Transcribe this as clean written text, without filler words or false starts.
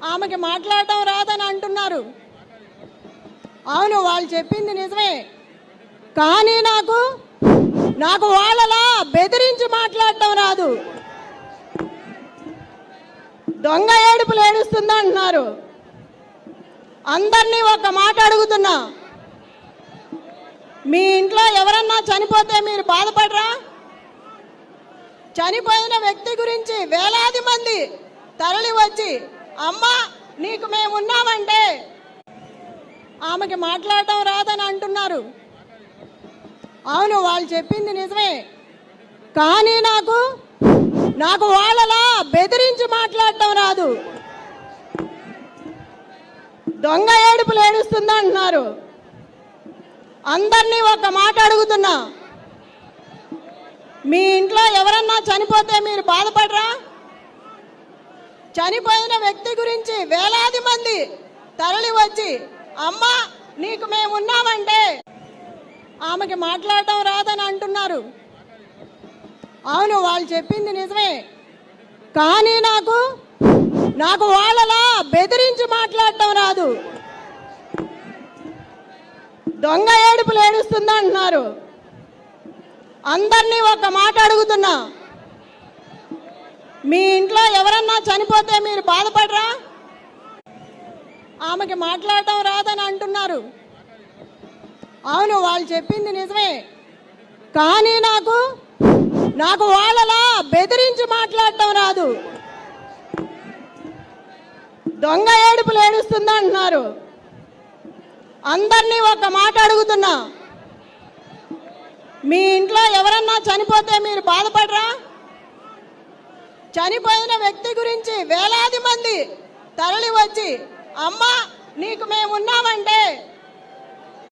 ఆమెకి మాట్లాడటం రాదని అంటున్నారు. అవును, వాళ్ళు చెప్పింది నిజమే. కానీ నాకు వాళ్ళలా బెదిరించి మాట్లాడటం రాదు. దొంగ ఏడుపులు ఏడుస్తుందా అంటున్నారు. అందరినీ ఒక మాట అడుగుతున్నా, మీ ఇంట్లో ఎవరన్నా చనిపోతే మీరు బాధపడరా? చనిపోయిన వ్యక్తి గురించి వేలాది మంది తరలి వచ్చి అమ్మా నీకు మేమున్నామంటే ఆమెకి మాట్లాడటం రాదని అంటున్నారు. అవును, వాళ్ళు చెప్పింది నిజమే. కానీ నాకు వాళ్ళలా బెదిరించి మాట్లాడటం రాదు. దొంగ ఏడుపులు ఏడుస్తుందా అంటున్నారు. అందరినీ ఒక మాట అడుగుతున్నా, మీ ఇంట్లో ఎవరన్నా చనిపోతే మీరు బాధపడరా? చనిపోయిన వ్యక్తి గురించి వేలాది మంది తరలి వచ్చి అమ్మా నీకు మేమున్నామంటే ఆమెకి మాట్లాడటం రాదని అంటున్నారు. అవును, వాళ్ళు చెప్పింది నిజమే. కానీ నాకు వాళ్ళలా బెదిరించి మాట్లాడటం రాదు. దొంగ ఏడుపులు ఏడుస్తుందా అంటున్నారు. అందరినీ ఒక మాట అడుగుతున్నా, మీ ఇంట్లో ఎవరన్నా చనిపోతే మీరు బాధపడరా? ఆమెకి మాట్లాడటం రాదని అంటున్నారు. అవును, వాళ్ళు చెప్పింది నిజమే. కానీ నాకు వాళ్ళలా బెదిరించి మాట్లాడటం రాదు. దొంగ ఏడుపులు ఏడుస్తుందా అంటున్నారు. అందరినీ ఒక మాట అడుగుతున్నా, మీ ఇంట్లో ఎవరన్నా చనిపోతే మీరు బాధపడరా? చనిపోయిన వ్యక్తి గురించి వేలాది మంది తరలి వచ్చి అమ్మా నీకు మేమున్నామంటే